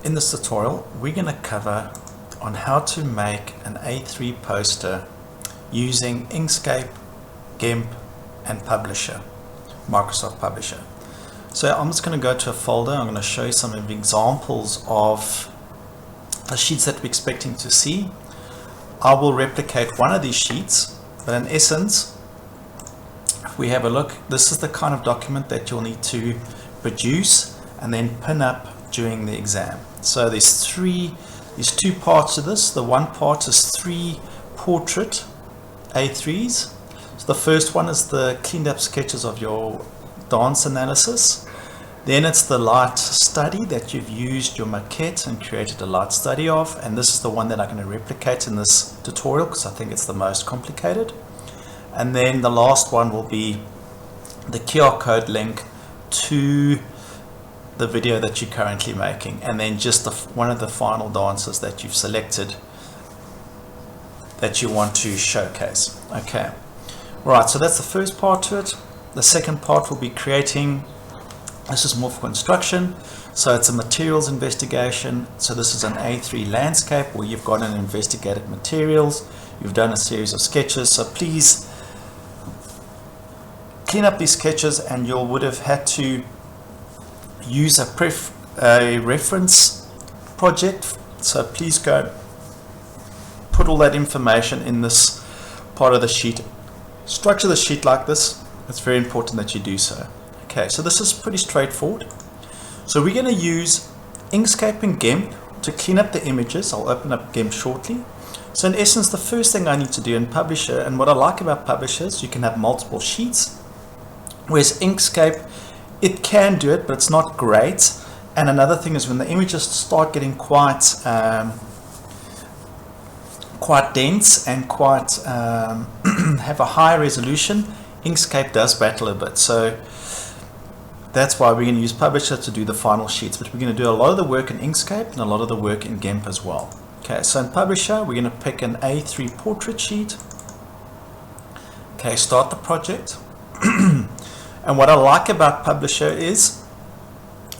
In this tutorial, we're going to cover on how to make an A3 poster using Inkscape, GIMP, and Publisher, Microsoft Publisher. So I'm just going to go to a folder. I'm going to show you some of the examples of the sheets that we're expecting to see. I will replicate one of these sheets, but in essence, if we have a look, this is the kind of document that you'll need to produce and then pin up during the exam. So there's two parts to this. The one part is 3 portrait A3s. So the first one is the cleaned up sketches of your dance analysis. Then it's the light study that you've used your maquette and created a light study of, and this is the one that I'm going to replicate in this tutorial because I think it's the most complicated. And then the last one will be the QR code link to the video that you're currently making, and then just one of the final dances that you've selected that you want to showcase. Okay, right, so that's the first part to it. The second part will be creating, this is more for construction, so it's a materials investigation. So this is an A3 landscape where you've gone and investigated materials, you've done a series of sketches. So please clean up these sketches, and you would have had to use a reference project. So please go put all that information in this part of the sheet. Structure the sheet like this. It's very important that you do so. Okay, so this is pretty straightforward. So we're going to use Inkscape and GIMP to clean up the images. I'll open up GIMP shortly. So in essence, the first thing I need to do in Publisher, and what I like about Publisher is you can have multiple sheets, whereas Inkscape, it can do it, but it's not great. And another thing is when the images start getting quite dense and quite have a high resolution, Inkscape does battle a bit. So that's why we're going to use Publisher to do the final sheets, but we're going to do a lot of the work in Inkscape and a lot of the work in GIMP as well. Okay, so in Publisher, we're going to pick an A3 portrait sheet. Okay, start the project. And what I like about Publisher is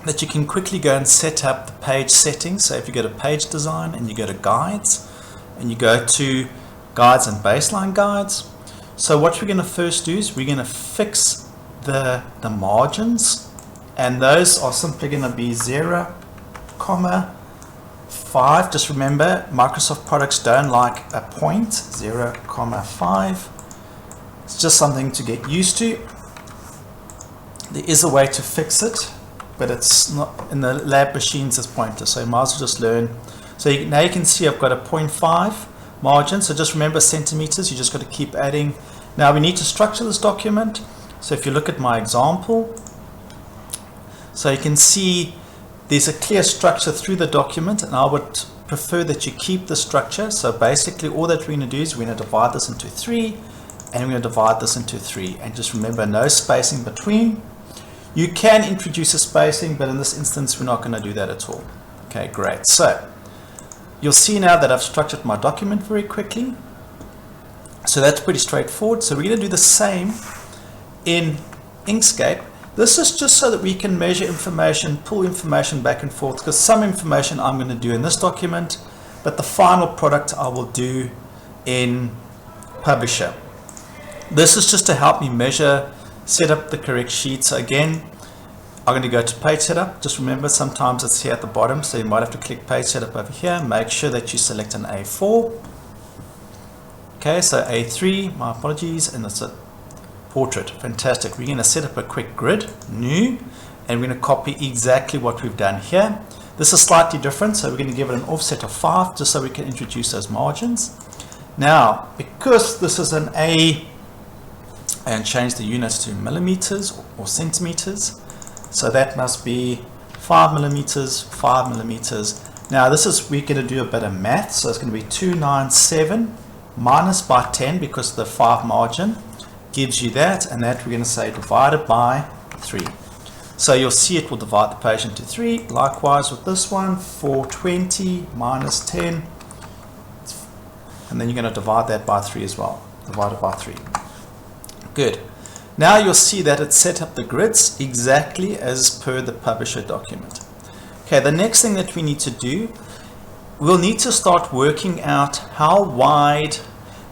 that you can quickly go and set up the page settings. So if you go to page design and you go to guides and you go to guides and baseline guides. So what we're going to first do is we're going to fix the margins, and those are simply going to be 0,5. Just remember, Microsoft products don't like a point. 0,5. It's just something to get used to. There is a way to fix it, but it's not in the lab machines. It's pointless, so you might as well just learn. So now you can see I've got a 0.5 margin. So just remember centimeters. You just got to keep adding. Now we need to structure this document. So if you look at my example, so you can see there's a clear structure through the document, and I would prefer that you keep the structure. So basically all that we're going to do is we're going to divide this into 3, and we're going to divide this into 3, and just remember no spacing between. You can introduce a spacing, but in this instance we're not going to do that at all. Okay, great. So you'll see now that I've structured my document very quickly. So that's pretty straightforward. So we're going to do the same in Inkscape. This is just so that we can measure information, pull information back and forth, because some information I'm going to do in this document, but the final product I will do in Publisher. This is just to help me measure, set up the correct sheet. So again, I'm going to go to page setup. Just remember, sometimes it's here at the bottom, so you might have to click page setup over here. Make sure that you select an A4. Okay, so A3, my apologies, and it's a portrait. Fantastic. We're going to set up a quick grid, new, and we're going to copy exactly what we've done here. This is slightly different, so we're going to give it an offset of 5 just so we can introduce those margins. Now, because this is an A, and change the units to millimeters or centimeters, so that must be 5 millimeters, 5 millimeters. Now this is, we're going to do a bit of math, so it's going to be 297 minus by 10, because the 5 margin gives you that, and that we're going to say divided by 3. So you'll see it will divide the page into 3. Likewise with this one, 420 minus 10, and then you're going to divide that by 3 as well, divided by 3. Good. Now you'll see that it set up the grids exactly as per the Publisher document. Okay, the next thing that we need to do, we'll need to start working out how wide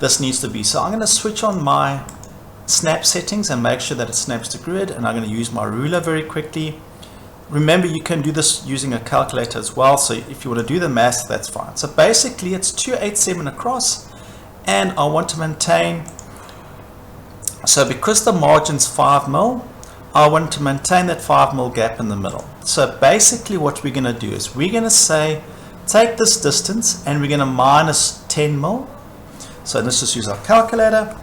this needs to be. So I'm going to switch on my snap settings and make sure that it snaps to grid, and I'm going to use my ruler very quickly. Remember, you can do this using a calculator as well, so if you want to do the math, that's fine. So basically it's 287 across, and I want to maintain, so because the margin's 5 mil, I want to maintain that 5 mil gap in the middle. So basically what we're going to do is we're going to say take this distance and we're going to minus 10 mil. So let's just use our calculator,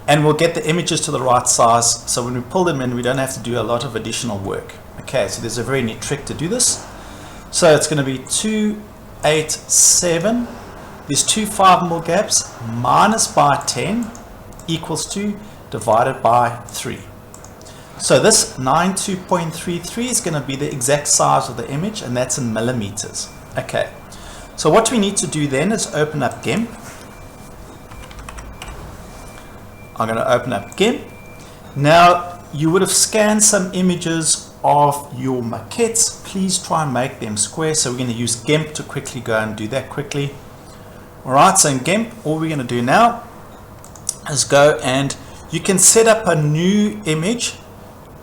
and we'll get the images to the right size, so when we pull them in we don't have to do a lot of additional work. Okay, so there's a very neat trick to do this. So it's going to be 287, these two 5 mil gaps minus by 10 equals to divided by 3. So this 92.33 is going to be the exact size of the image, and that's in millimeters. Okay, so what we need to do then is open up GIMP. I'm going to open up GIMP. Now, you would have scanned some images of your maquettes. Please try and make them square. So we're going to use GIMP to quickly go and do that quickly. Alright, so in GIMP, all we're going to do now is go and you can set up a new image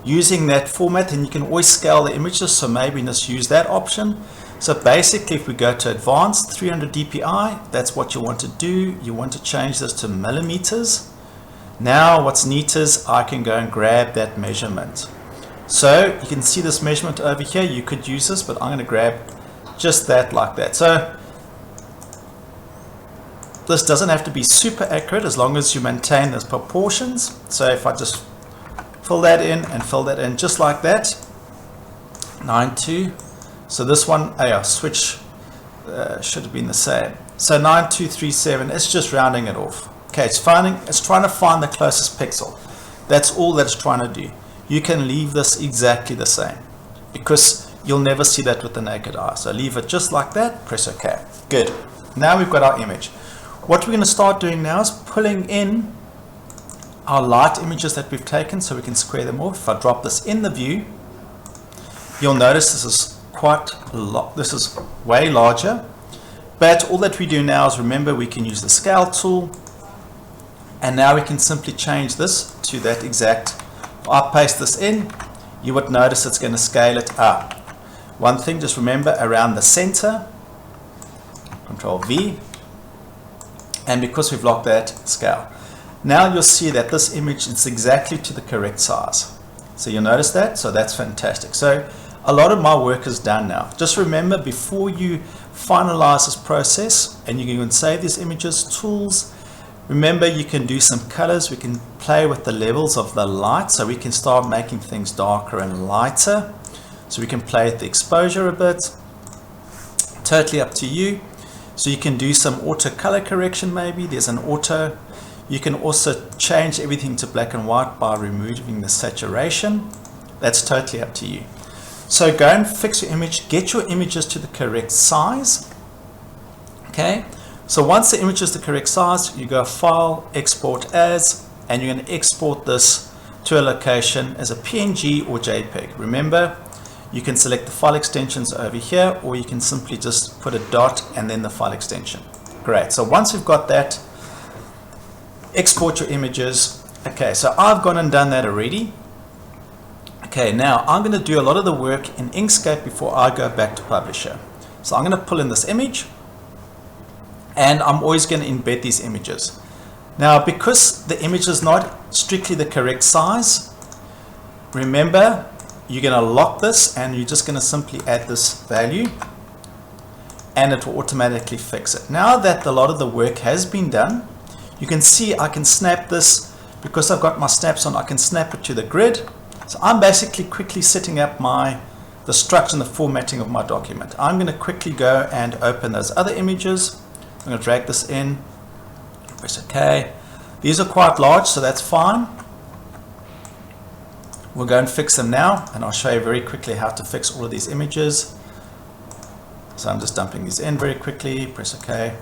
using that format, and you can always scale the images, so maybe just use that option. So basically if we go to advanced 300 dpi, that's what you want to do. You want to change this to millimeters. Now what's neat is I can go and grab that measurement. So you can see this measurement over here. You could use this, but I'm going to grab just that like that. So this doesn't have to be super accurate as long as you maintain those proportions. So if I just fill that in and fill that in just like that, 92. So this one, switch should have been the same. So 9237, it's just rounding it off. Okay, it's trying to find the closest pixel. That's all that it's trying to do. You can leave this exactly the same because you'll never see that with the naked eye. So leave it just like that, press OK. Good. Now we've got our image. What we're going to start doing now is pulling in our light images that we've taken so we can square them off. If I drop this in the view, you'll notice this is this is way larger. But all that we do now is, remember, we can use the scale tool. And now we can simply change this to that exact. If I paste this in, you would notice it's going to scale it up. One thing, just remember, around the center, Control V, and because we've locked that, scale. Now you'll see that this image is exactly to the correct size. So you'll notice that, so that's fantastic. So a lot of my work is done now. Just remember, before you finalize this process and you can save these images, tools, remember you can do some colors. We can play with the levels of the light, so we can start making things darker and lighter. So we can play with the exposure a bit. Totally up to you. So you can do some auto color correction maybe. There's an auto. You can also change everything to black and white by removing the saturation. That's totally up to you. So go and fix your image. Get your images to the correct size. Okay. So once the image is the correct size, you go File, Export As, and you're going to export this to a location as a PNG or JPEG. Remember, you can select the file extensions over here, or you can simply just put a dot and then the file extension. Great. So once you've got that, export your images. Okay, so I've gone and done that already. Okay, now I'm going to do a lot of the work in Inkscape before I go back to Publisher. So I'm going to pull in this image, and I'm always going to embed these images. Now, because the image is not strictly the correct size, remember, you're going to lock this and you're just going to simply add this value and it will automatically fix it. Now that a lot of the work has been done, you can see I can snap this. Because I've got my snaps on, I can snap it to the grid. So I'm basically quickly setting up the structure and the formatting of my document. I'm going to quickly go and open those other images. I'm going to drag this in, press OK. These are quite large, so that's fine. We'll go and fix them now, and I'll show you very quickly how to fix all of these images. So I'm just dumping these in very quickly, press OK.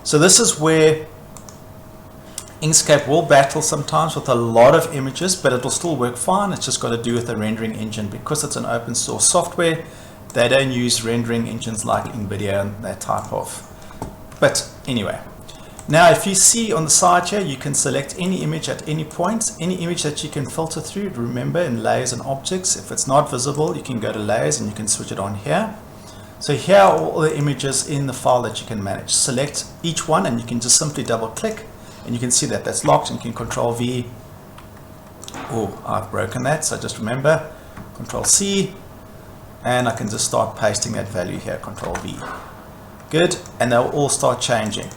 So this is where Inkscape will battle sometimes with a lot of images, but it will still work fine. It's just got to do with the rendering engine. Because it's an open source software, they don't use rendering engines like NVIDIA and that type of. But anyway, now if you see on the side here, you can select any image at any point, any image that you can filter through. Remember, in layers and objects, if it's not visible, you can go to layers and you can switch it on here. So here are all the images in the file that you can manage. Select each one and you can just simply double click. And you can see that that's locked, and you can Control V. Oh, I've broken that, so just remember, Control C, and I can just start pasting that value here, Control V. Good, and they'll all start changing.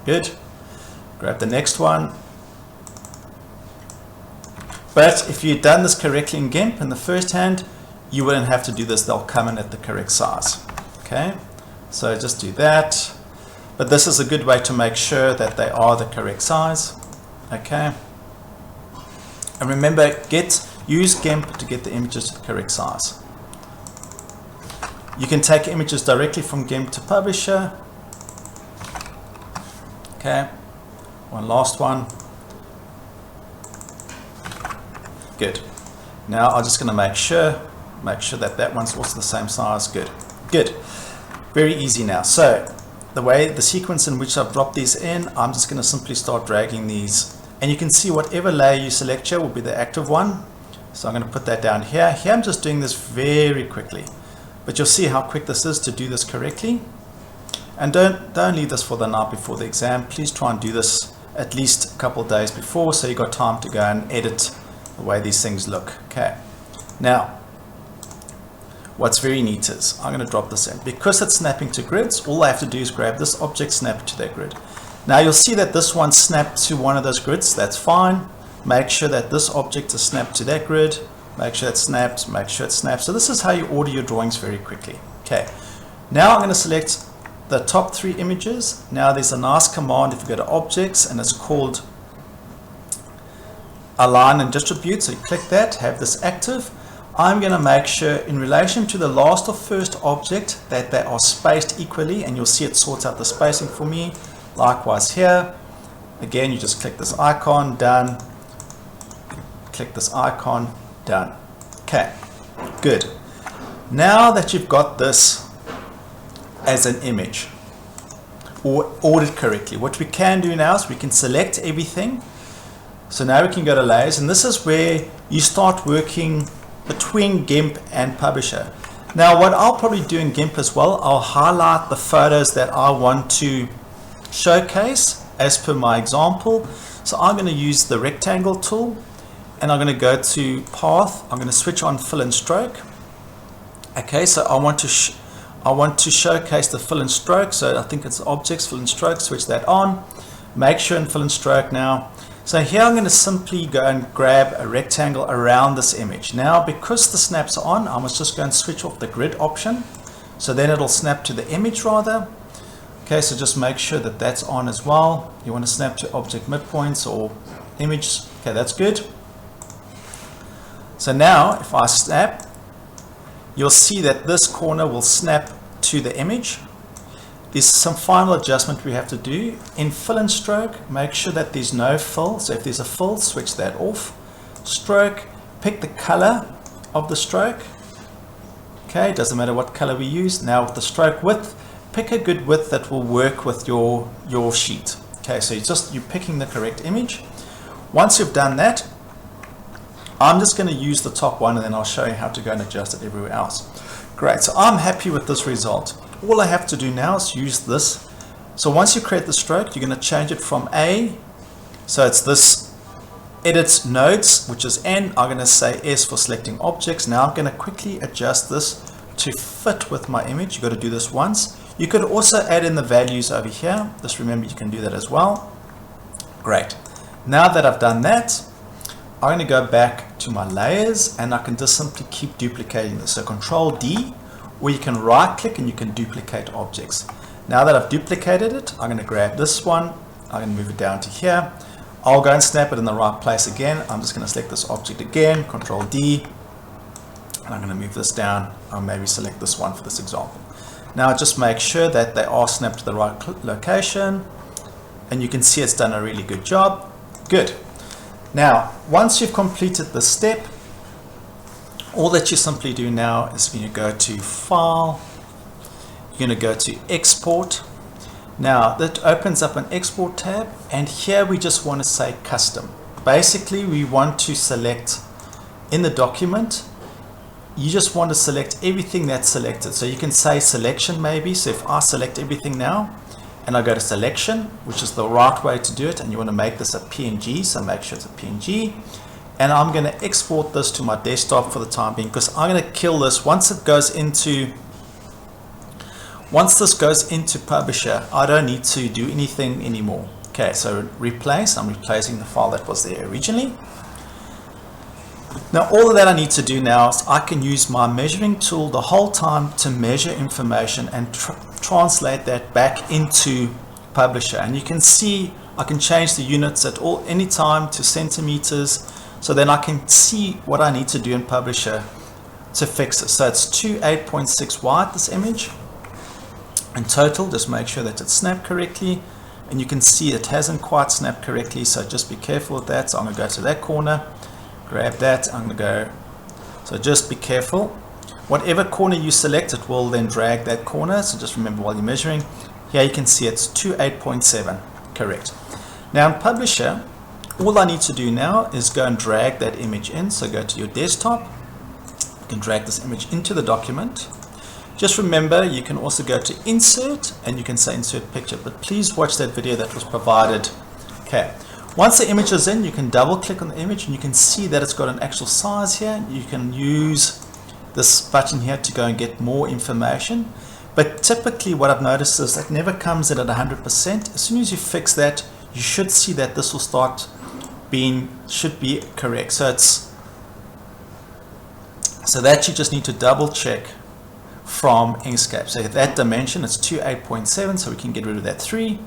Good. Grab the next one. But if you'd done this correctly in GIMP in the first hand, you wouldn't have to do this. They'll come in at the correct size. Okay, so just do that. But this is a good way to make sure that they are the correct size. Okay. And remember, use GIMP to get the images to the correct size. You can take images directly from GIMP to Publisher. Okay. One last one. Good. Now I'm just going to make sure that that one's also the same size. Good. Good. Very easy now. So the sequence in which I've dropped these in, I'm just going to simply start dragging these, and you can see whatever layer you select here will be the active one. So I'm going to put that down here. Here I'm just doing this very quickly, but you'll see how quick this is to do this correctly. And don't leave this for the night before the exam. Please try and do this at least a couple of days before, so you've got time to go and edit the way these things look. Okay. Now, what's very neat is, I'm going to drop this in. Because it's snapping to grids, all I have to do is grab this object, snap it to that grid. Now you'll see that this one snapped to one of those grids. That's fine. Make sure that this object is snapped to that grid. Make sure it's snapped. Make sure it's snapped. So this is how you order your drawings very quickly. Okay. Now I'm going to select the top 3 images. Now there's a nice command if you go to Objects, and it's called Align and Distribute. So you click that, have this active. I'm going to make sure in relation to the last or first object that they are spaced equally, and you'll see it sorts out the spacing for me. Likewise here. Again, you just click this icon, done. Click this icon, done. Okay, good. Now that you've got this as an image or ordered correctly, what we can do now is we can select everything. So now we can go to layers, and this is where you start working between GIMP and Publisher. Now what I'll probably do in GIMP as well, I'll highlight the photos that I want to showcase as per my example. So I'm going to use the rectangle tool, and I'm going to go to path. I'm going to switch on fill and stroke. Okay, so I want to showcase the fill and stroke. So I think it's objects, fill and stroke, switch that on. Make sure in fill and stroke now. So here I'm going to simply go and grab a rectangle around this image. Now because the snaps are on, I must just go and switch off the grid option. So then it'll snap to the image rather. Okay, so just make sure that that's on as well. You want to snap to object midpoints or image. Okay, that's good. So now if I snap, you'll see that this corner will snap to the image. There's some final adjustment we have to do. In fill and stroke, make sure that there's no fill. So if there's a fill, switch that off. Stroke, pick the color of the stroke. Okay, doesn't matter what color we use. Now with the stroke width, pick a good width that will work with your sheet. Okay, so you're picking the correct image. Once you've done that, I'm just going to use the top one, and then I'll show you how to go and adjust it everywhere else. Great, so I'm happy with this result. All I have to do now is use this. So once you create the stroke, you're going to change it from A. So it's this edit nodes, which is N. I'm going to say S for selecting objects. Now I'm going to quickly adjust this to fit with my image. You've got to do this once. You could also add in the values over here. Just remember you can do that as well. Great. Now that I've done that, I'm going to go back to my layers, and I can just simply keep duplicating this. So Control D, or you can right click and you can duplicate objects. Now that I've duplicated it, I'm going to grab this one. I'm going to move it down to here. I'll go and snap it in the right place again. I'm just going to select this object again, Control D, and I'm going to move this down. I'll maybe select this one for this example. Now just make sure that they are snapped to the right location. and you can see it's done a really good job. Good. Now, once you've completed this step, all that you simply do now is when you go to File, you're going to go to Export. Now, that opens up an Export tab, and here we just want to say Custom. Basically, we want to select in the document, you just want to select everything that's selected. So you can say Selection maybe. So if I select everything now, and I go to Selection, which is the right way to do it, and you want to make this a PNG, so make sure it's a PNG. And I'm going to export this to my desktop for the time being, because I'm going to kill this once this goes into Publisher. I don't need to do anything anymore. Okay, so replace, I'm replacing the file that was there originally. Now all of that I need to do now is I can use my measuring tool the whole time to measure information and translate that back into Publisher. And you can see I can change the units at any time to centimeters, so then I can see what I need to do in Publisher to fix it. So it's 28.6 wide, this image. In total, just make sure that it's snapped correctly. And you can see it hasn't quite snapped correctly, so just be careful with that. So I'm going to go to that corner, grab that, I'm going to go, so just be careful. Whatever corner you select, it will then drag that corner, so just remember while you're measuring. Here you can see it's 28.7, correct. Now in Publisher, all I need to do now is go and drag that image in. So go to your desktop, you can drag this image into the document. Just remember, you can also go to Insert, and you can say Insert Picture, but please watch that video that was provided. Okay, once the image is in, you can double click on the image, and you can see that it's got an actual size here. You can use this button here to go and get more information, but typically what I've noticed is that never comes in at 100%. As soon as you fix that, you should see that this will start should be correct. So that you just need to double check from Inkscape. So at that dimension, it's 28.7, so we can get rid of that 3.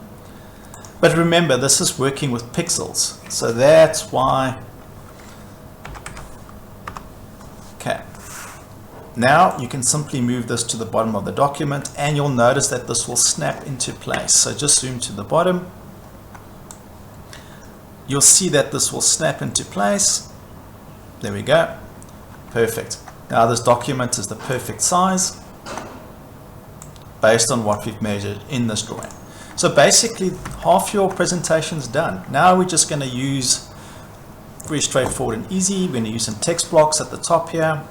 But remember, this is working with pixels, so that's why. Okay. Now you can simply move this to the bottom of the document, and you'll notice that this will snap into place. So just zoom to the bottom. You'll see that this will snap into place. There we go. Perfect. Now this document is the perfect size based on what we've measured in this drawing. So basically half your presentation is done. Now we're just going to use, very straightforward and easy, we're going to use some text blocks at the top here.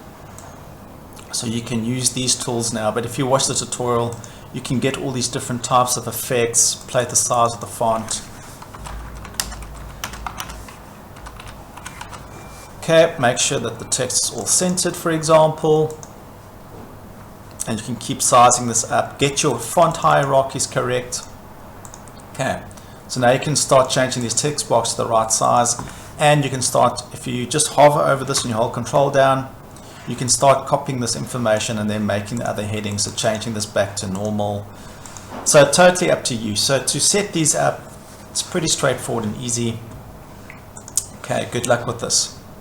So you can use these tools now, but if you watch the tutorial, you can get all these different types of effects, play the size of the font. Okay, make sure that the text is all centered, for example. And you can keep sizing this up. Get your font hierarchies correct. Okay, so now you can start changing these text blocks to the right size. And you can start, if you just hover over this and you hold Control down, you can start copying this information and then making the other headings, so changing this back to normal. So totally up to you. So to set these up, it's pretty straightforward and easy. Okay, good luck with this.